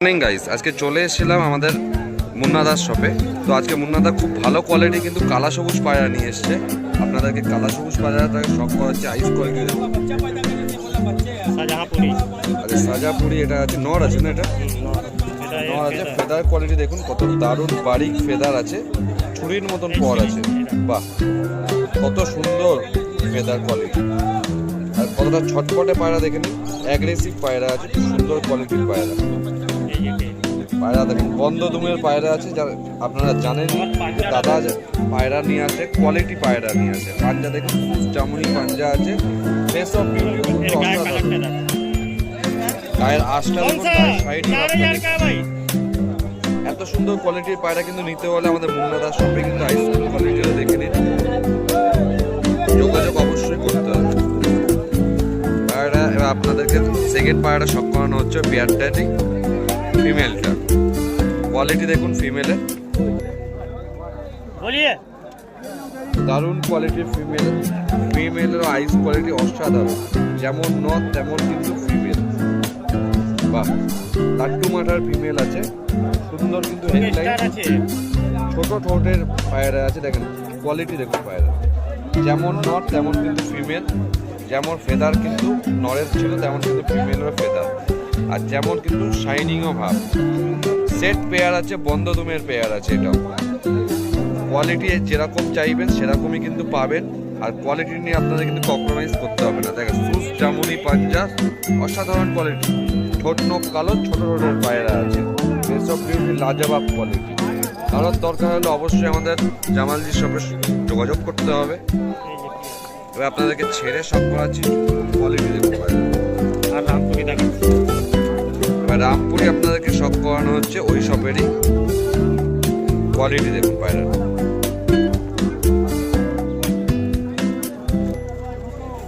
Morning guys, আজকে চলে এসেছিলাম আমাদের মুন্নাদার শপে। তো আজকে মুন্নাদা খুব ভালো কোয়ালিটি কিন্তু কালা সবুজ পায়রা নিয়ে এসছে। আপনাদেরকে কালা সবুজ পায়রাটাকে শখ করাচ্ছে আইস কোয়ালিটি। আচ্ছা, সাজাপুরি এটা আছে, নর আছে না? এটা নর আছে। ফেদার কোয়ালিটি দেখুন কত দারুণ বারিক ফেদার আছে, ছুরির মতন পর আছে। বাহ, কত সুন্দর ফেদার কোয়ালিটি, আর কতটা ছটপটে পায়রা দেখে নিন। অ্যাগ্রেসিভ পায়রা আছে, খুব সুন্দর কোয়ালিটির পায়রা। পায়রা দেখুন বন্ধ দুমের পায়রা আছে, যারা আপনারা জানেন দাদা পায়রা নিয়ে আসে, কোয়ালিটি পায়রা নিয়ে আসে। পাঞ্জা দেখুন, জামুনি পাঞ্জা আছে, ফেস অফ বিউটি অসাধারণ। গায়ের আঁশটা দেখুন, এত সুন্দর কোয়ালিটির পায়রা কিন্তু নিতে হলে আমাদের মুন্নাদার শপে কিন্তু হাই স্কুল কোয়ালিটিও দেখে নিন, যোগাযোগ অবশ্যই করতে হবে। পায়রা এবার আপনাদেরকে সেকেন্ড পায়রাটা শখ করানো হচ্ছে পেয়ার ট্যাটিং ফিমেলটা। কোয়ালিটি দেখুন ফিমেলের, দারুণ কোয়ালিটির ফিমেল। ফিমেলের আইস কোয়ালিটি অসাধারণ, যেমন নর তেমন কিন্তু ফিমেল। বাহ, লাট্টু মাঠার ফিমেল আছে, সুন্দর কিন্তু হেডলাইন, ছোট ঠোঁটের পায়রা আছে। দেখেন কোয়ালিটি দেখুন পায়রা, যেমন নর তেমন কিন্তু ফিমেল। যেমন ফেদার কিন্তু নরের ছিল তেমন কিন্তু ফিমেলের ফেদার, আর যেমন কিন্তু শাইনিংও ভাব। সেট পেয়ার আছে, বন্ধ দুমের পেয়ার আছে। এটাও কোয়ালিটি যেরকম চাইবেন সেরকমই কিন্তু পাবেন, আর কোয়ালিটি নিয়ে আপনাদের কিন্তু কম্প্রোমাইজ করতে হবে না। দেখেন সুস জামুনি পাঞ্জা, অসাধারণ কোয়ালিটি, ঠোঁট নোখ কালো, ছোট ঠোঁটের পায়রা আছে। ফেস অফ বিউটি লাজবাব কোয়ালিটি। কারোর দরকার হলে অবশ্যই আমাদের জামালজির শপে যোগাযোগ করতে হবে। এবার আপনাদেরকে ছেড়ে সব করাচ্ছি, কোয়ালিটি দেখতে পারেন। আর রামপুরি দেখেন, এবার রামপুরি আপনাদেরকে সব করানো হচ্ছে ওই শপেরই। কোয়ালিটি দেখুন পায়রা,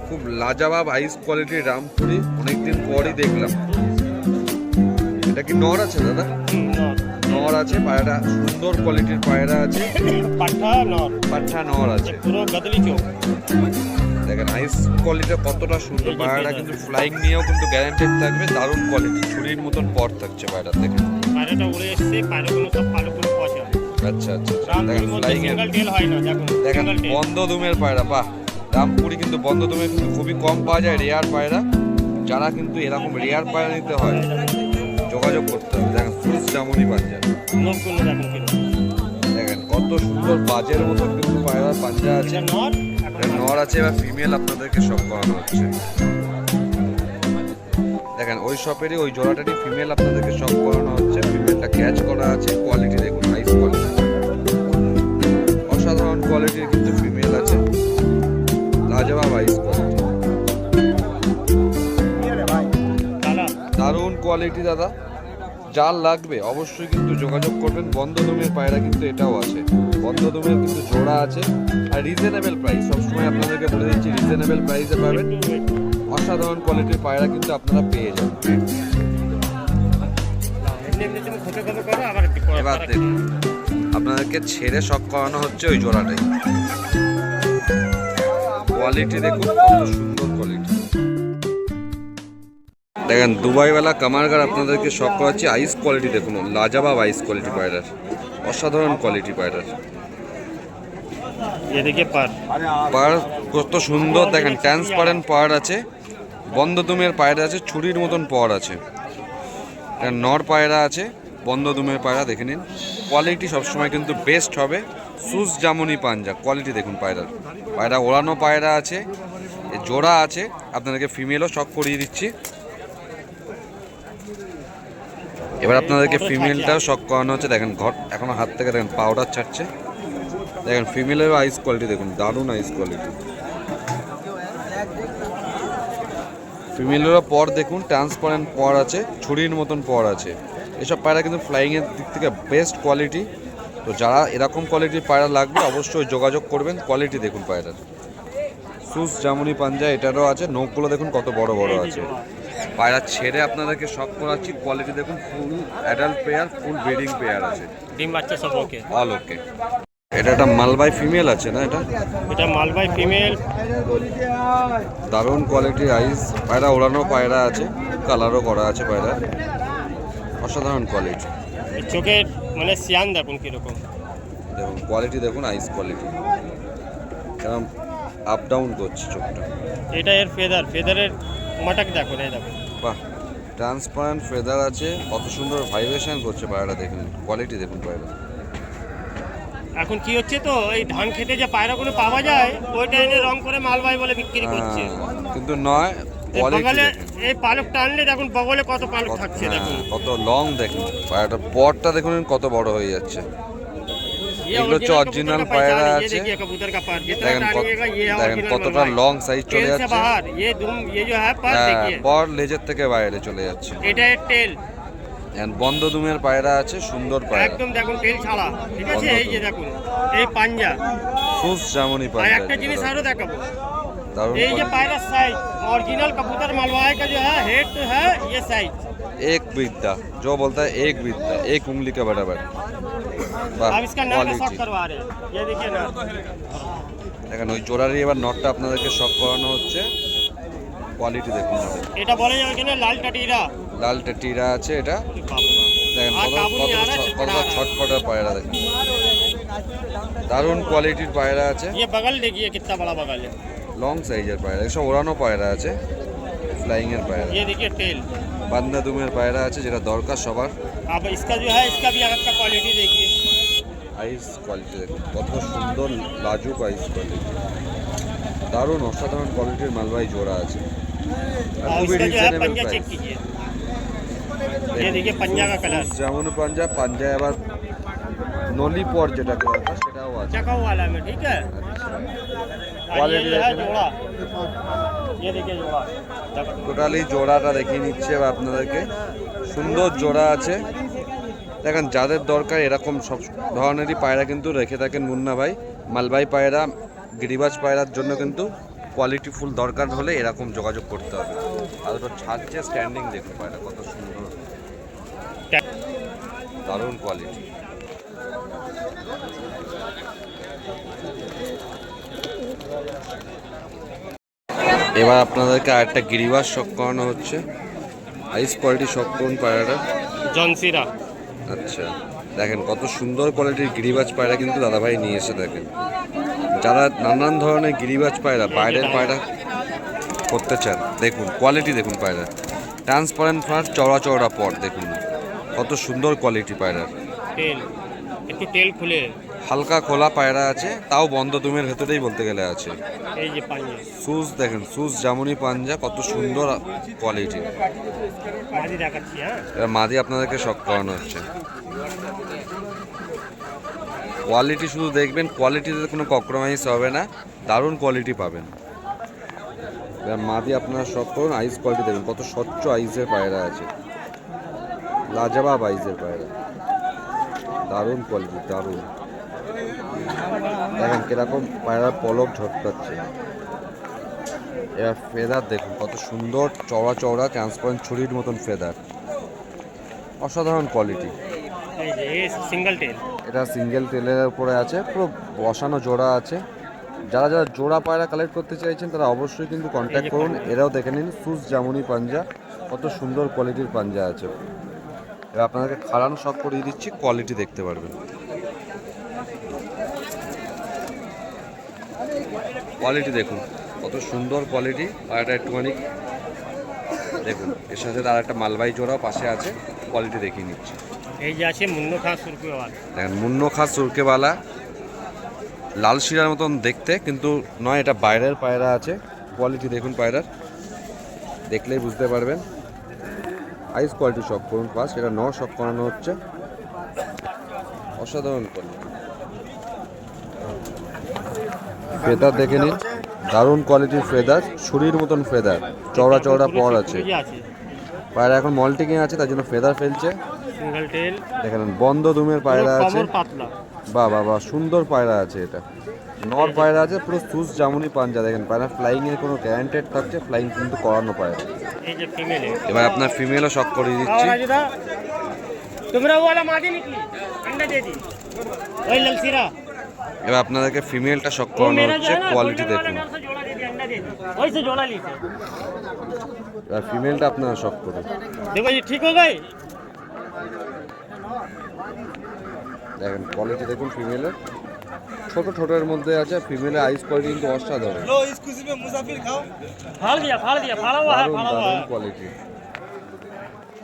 খুব লাজবাব আইস কোয়ালিটির রামপুরি। অনেকদিন পরই দেখলাম। এটা কি নর আছে দাদা? নর আছে, পায়রা সুন্দর কোয়ালিটির পায়রা আছে। পাঠা নর আছে, দেখেন আইস কোয়ালিটি কতটা সুন্দর। পায়রাটা কিন্তু ফ্লাইং নিয়েও কিন্তু গ্যারান্টেড থাকবে, দারুণ কোয়ালিটি, ছুরির মতন পর থাকছে পায়রা। দেখেন পায়রাটা উড়ে এসেছে, পায়রাগুলো সব পালগুলো পচা। আচ্ছা আচ্ছা, দেখেন ফ্লাইং এর দেখেন বন্ধ দুমের পায়রা। বাহ, রামপুরি কিন্তু বন্ধ দুমের কিন্তু খুবই কম পাওয়া যায়, রেয়ার পায়রা। যারা কিন্তু এরকম রেয়ার পায়রা নিতে হয় যোগাযোগ করতে হবে। দেখেন সুস জামুনি পাঞ্জা, দেখেন কত সুন্দর বাজের মতন কিন্তু পায়রা পাঞ্জা আছে। নর আছে, এবার ফিমেল আপনাদেরকে সব করানো হচ্ছে। দেখেন ওই শপেরই ওই জোড়াটারই ফিমেল আপনাদেরকে সব করানো হচ্ছে। ফিমেলটা ক্যাচ করা আছে, কোয়ালিটি দেখুন নাইস কোয়ালিটি, অসাধারণ কোয়ালিটির কিন্তু ফিমেল আছে, লাজবাব আইস কোয়ালিটি, দারুণ কোয়ালিটি। দাদা যার লাগবে অবশ্যই কিন্তু যোগাযোগ করবেন। বন্ধ দমের পায়রা কিন্তু এটাও আছে, বন্ধ দমের কিন্তু জোড়া আছে, আর রিজনেবল প্রাইস। সবসময় আপনাদেরকে বলে দিচ্ছি রিজনেবল প্রাইসে পাবেন, অসাধারণ কোয়ালিটির পায়রা কিন্তু আপনারা পেয়ে যাবেন। এবার দেখুন আপনাদেরকে ছেড়ে শখ করানো হচ্ছে ওই জোড়াটাই। কোয়ালিটি দেখুন কত সুন্দর কোয়ালিটি। দেখেন দুবাইওয়ালা কামারগার আপনাদেরকে শখ করাচ্ছি। আইস কোয়ালিটি দেখুন, লাজবাব আইস কোয়ালিটি পায়রার, অসাধারণ কোয়ালিটি পায়রার। এদিকে পার কত সুন্দর, দেখেন ট্রান্সপারেন্ট পার আছে, বন্ধ দুমের পায়রা আছে, ছুরির মতন পর আছে। নর পায়রা আছে, বন্ধ দুমের পায়রা দেখে নিন। কোয়ালিটি সবসময় কিন্তু বেস্ট হবে। সুস জামুনি পাঞ্জা, কোয়ালিটি দেখুন পায়রার। পায়রা ওড়ানো পায়রা আছে, জোড়া আছে, আপনাদেরকে ফিমেলও শখ করিয়ে দিচ্ছি। এবার আপনাদেরকে ফিমেলটাও শখ করানো হচ্ছে। দেখেন ঘর এখনো হাত থেকে দেখেন পাউডার ছাড়ছে। দেখেন ফিমেলেরও আইস কোয়ালিটি দেখুন, দারুণ আইস কোয়ালিটি। ফিমেলেরও পর দেখুন, ট্রান্সপারেন্ট পর আছে, ছুরির মতন পর আছে। এসব পায়রা কিন্তু ফ্লাইংয়ের দিক থেকে বেস্ট কোয়ালিটি। তো যারা এরকম কোয়ালিটির পায়রা লাগবে অবশ্যই যোগাযোগ করবেন। কোয়ালিটি দেখুন পায়রার, সুস জামুনি পাঞ্জা এটারও আছে। নখগুলো দেখুন কত বড় বড় আছে। পায়রা ছেড়ে আপনাদেরকে শখ করাচ্ছি। কোয়ালিটি দেখুন, ফুল অ্যাডাল্ট পেয়ার, ফুল ব্রিডিং পেয়ার আছে, ডিম বাচ্চা সব ওকে, অল ওকে। এটা একটা মালবাই ফিমেল আছে না? এটা মালবাই ফিমেল, দারুণ কোয়ালিটির আইস। পায়রা ওড়ানো পায়রা আছে, কালারও করা আছে পায়রা, অসাধারণ কোয়ালিটি। চোখের মানে সিয়ান দেখুন কিরকম, দেখুন কোয়ালিটি দেখুন, আইস কোয়ালিটি এরকম আপ ডাউন করছে চোখটা। এটা এর ফেদারের মাটাক দেখুন, এই দেখুন বাহ, ট্রান্সপারেন্ট ফেদার আছে, কত সুন্দর ভাইব্রেশন করছে পায়রাটা, দেখুন কোয়ালিটি দেখুন পায়রা। এখন কি হচ্ছে তো এই ধান খেতে যে পায়রাগুলো পাওয়া যায় ওইটা এনে রং করে মালবাই বলে বিক্রি করছে, কিন্তু নয়, এই কোয়ালিটি বগলে দেখুন এই পালকটা আনলে দেখুন বগলে কত পালক থাকছে দেখুন। কত লং দেখুন পায়রাটা, পরটা দেখুন কত বড় হয়ে যাচ্ছে। এগুলো হচ্ছে অরিজিনাল পায়রা আছে, দেখেন কতটা লং সাইজ চলে যাচ্ছে, পর লেজের থেকে বাইরে চলে যাচ্ছে। এটা এর টেল বন্ধ দুমের পায়রা আছে, সুন্দর পায়রা একদম দেখুন টেল ছাড়া, ঠিক আছে। এই যে দেখুন এই পাঞ্জা, সুস যেমনই আর পায়রা, একটা জিনিস আরো দেখাবো, दारुण ये जो पायरा साइज ओरिजिनल कबूतर मलवाए का जो है हेड तो है ये साइज एक विद्या, जो बोलता है एक विद्या, एक उंगली के बराबर। अब इसका नट शॉट करवा रहे हैं, ये देखिए नट দেখেন ওই জোড়ারই এবার নটটা আপনাদেরকে শক করানো হচ্ছে, কোয়ালিটি দেখুন। এটা বলে যে ওখানে লাল টাটিরা, লাল টেটিরা আছে এটা, দেখেন কত ছটফটা পায়রা দেখুন, দারুণ কোয়ালিটির পায়রা আছে। ये बगल देखिए कितना बड़ा बगल है, লং সাইজের পায়রা, এসব ওড়ানো পায়রা আছে, ফ্লাইং এর পায়রা। ये देखिए टेल বান্দা দুমের পায়রা আছে, যেটা দরকার সবার। अब इसका जो है इसका भी आँख का क्वालिटी देखिए, আইস কোয়ালিটি দেখুন কত সুন্দর, লাজুক আইস কোয়ালিটি, দারুণ অসাধারণ কোয়ালিটির মালবাহী জোড়া আছে, আর और খুবই इसका जो है রিজনেবল पंजा चेक প্রাইস। कीजिए, ये देखिए पंजा का कलर যেমন পাঞ্জা, পাঞ্জায় আবার নলি পর যেটা দরকার সেটাও আছে। चकाऊ वाला में, ठीक है। और ये जो है जोड़ा, ये देखिए जोड़ा টোটালি জোড়াটা দেখিয়ে নিচ্ছে এবার আপনাদেরকে, সুন্দর জোড়া আছে। দেখেন যাদের দরকার এরকম সব ধরনেরই পায়রা কিন্তু রেখে থাকেন মুন্না ভাই, মালবাই পায়রা, গিরিবাজ পায়রার জন্য কিন্তু কোয়ালিটি ফুল দরকার হলে এরকম যোগাযোগ করতে হবে। আর ওটা ছাড়ছে স্ট্যান্ডিং দেখুন পায়রা কত সুন্দর, দারুণ কোয়ালিটি। এবার আপনাদেরকে আরেকটা গিরিবাজ শক করানো হচ্ছে, আইস কোয়ালিটি শক করুন পায়রাটা। জনসিরা, আচ্ছা দেখেন কত সুন্দর কোয়ালিটির গিরিবাজ পায়রা কিন্তু দাদাভাই নিয়ে এসে দেখেন, যারা নানান ধরনের গিরিবাজ পায়রা বাইরের পায়রা করতে চান, দেখুন কোয়ালিটি দেখুন পায়রা, ট্রান্সপারেন্ট ফার, চওড়া চওড়া পট দেখুন কত সুন্দর কোয়ালিটি পায়রার। টেল একটু টেল খুলে, হালকা খোলা পায়রা আছে, তাও বন্ধ দুমের ভেতরেই বলতে গেলে আছে। এই যে পাঞ্জা সুজ দেখেন, সুজ জামুনি পাঞ্জা, কত সুন্দর কোয়ালিটি। মাঝি দেখাচ্ছি, হ্যাঁ এবার মাদি আপনাদেরকে শক করানো হচ্ছে, কোয়ালিটি শুধু দেখবেন, কোয়ালিটিতে কোনো কম্প্রোমাইজ হবে না, দারুণ কোয়ালিটি পাবেন। এবার মাদি আপনারা শক করুন, আইস কোয়ালিটি দেখুন কত স্বচ্ছ আইসের পায়রা আছে, লাজবাব আইসের পায়রা, দারুণ কোয়ালিটি, দারুণ। দেখেন কিরকম পায়রার পলক ঝটকাচ্ছে। এবার ফেদার দেখুন কত সুন্দর, চওড়া চওড়া ট্রান্সপারেন্ট ছুরির মতন ফেদার, অসাধারণ কোয়ালিটি। এই যে এই সিঙ্গেল টেল, এটা সিঙ্গেল তেলের উপরে আছে, পুরো বসানো জোড়া আছে। যারা যারা জোড়া পায়রা কালেক্ট করতে চাইছেন তারা অবশ্যই কিন্তু কন্ট্যাক্ট করুন। এরাও দেখে নিন সুস জামুনি পাঞ্জা, কত সুন্দর কোয়ালিটির পাঞ্জা আছে। এবার আপনাদেরকে খাড়ানো শখ করিয়ে দিচ্ছি, কোয়ালিটি দেখতে পারবেন। কোয়ালিটি দেখুন কত সুন্দর কোয়ালিটি, আর একটা একটুখানি দেখুন, এর সাথে তার একটা মালবাই জোড়াও পাশে আছে, কোয়ালিটি দেখিয়ে নিচ্ছি। এই যে আছে মুন্নো খাস সুরকিওয়ালা, দেখেন মুন্নো খাস সুরকেওয়ালা, লাল শিরার মতন দেখতে কিন্তু নয়, এটা বাইরের পায়রা আছে। কোয়ালিটি দেখুন পায়রার, দেখলেই বুঝতে পারবেন। আইস কোয়ালিটি শক করুন পাস, এটা শক করানো হচ্ছে, অসাধারণ কোয়ালিটি। ফেদার দেখে নিন, দারুণ কোয়ালিটির ফেদার, ছুরির মতন ফেদার, চওড়া চওড়া পর আছে। পায়রা এখন মল্টিকিং আছে, তার জন্য ফেদার ফেলছে। সিঙ্গেল টেল দেখেন বন্ধ দুমের পায়রা আছে, পাতলা, বাহ বাহ বাহ, সুন্দর পায়রা আছে। এটা নর পায়রা আছে, পুরো সুস জামুনি পাঞ্জা। দেখেন পায়রা ফ্লাইং এর কোনো গ্যারান্টেড থাকছে, ফ্লাইং কিন্তু করানো পায়রা। এই যে ফিমেল, এবার আপনার ফিমেলও শক করিয়ে দিচ্ছি। তোমরা ওয়ালা মাদি নিকলি अंडा दे दी ওই ললসিরা। এবার আপনাদেরকে ফিমেলটা শক করানো হচ্ছে, কোয়ালিটি দেখুন। ওই সে জোড়া লিছে, এবার ফিমেলটা আপনারা শক করুন। देखो ये ठीक हो गई, দেখেন কোয়ালিটি দেখুন ফিমেলের, ছোট ছোটের মধ্যে আছে। ফিমেলের আইস কোয়ালিটি কিন্তু অসাধারণ, দারুণ দারুণ কোয়ালিটি।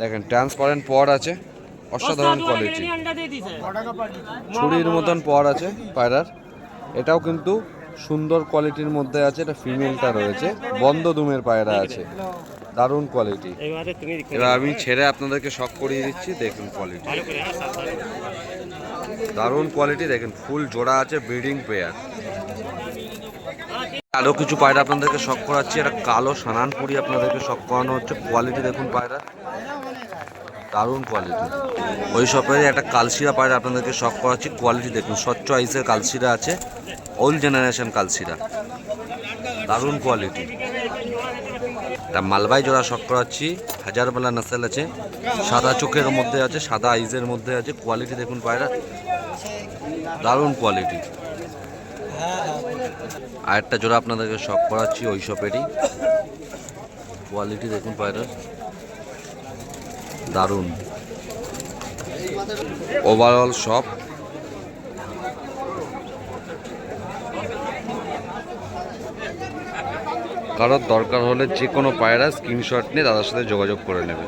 দেখেন ট্রান্সপারেন্ট পর আছে, অসাধারণ কোয়ালিটি, ছুরির মতন পর আছে পায়রার। এটাও কিন্তু সুন্দর কোয়ালিটির মধ্যে আছে। এটা ফিমেলটা রয়েছে, বন্ধ দুমের পায়রা আছে, দারুণ কোয়ালিটি। এবারে তুমি এবার আমি ছেড়ে আপনাদেরকে শখ করিয়ে দিচ্ছি, দেখুন কোয়ালিটি, ভালো করে দারুণ কোয়ালিটি। দেখেন ফুল জোড়া আছে, ব্রিডিং পেয়ার। আরও কিছু পায়রা আপনাদেরকে শখ করাচ্ছি। এটা কালো সানানপুরি আপনাদেরকে শখ করানো হচ্ছে। কোয়ালিটি দেখুন পায়রা, দারুণ কোয়ালিটি। ওই সবের একটা কালশিরা পায়রা আপনাদেরকে শখ করাচ্ছি। কোয়ালিটি দেখুন, স্বচ্ছ আইসের কালশিরা আছে, ওল্ড জেনারেশন কালশিরা, দারুণ কোয়ালিটি। একটা মালবাই জোড়া শখ করাচ্ছি, হাজারবেলা নাসেল আছে, সাদা চোখের মধ্যে আছে, সাদা আইসের মধ্যে আছে। কোয়ালিটি দেখুন পায়রা, দারুণ কোয়ালিটি। আর একটা জোড়া আপনাদেরকে শখ করাচ্ছি ওই সবেরই, কোয়ালিটি দেখুন পায়রা, দারুণ। ওভারঅল সব কারোর দরকার হলে যে কোনো পায়রা স্ক্রিনশট নিয়ে দাদার সাথে যোগাযোগ করে নেবে।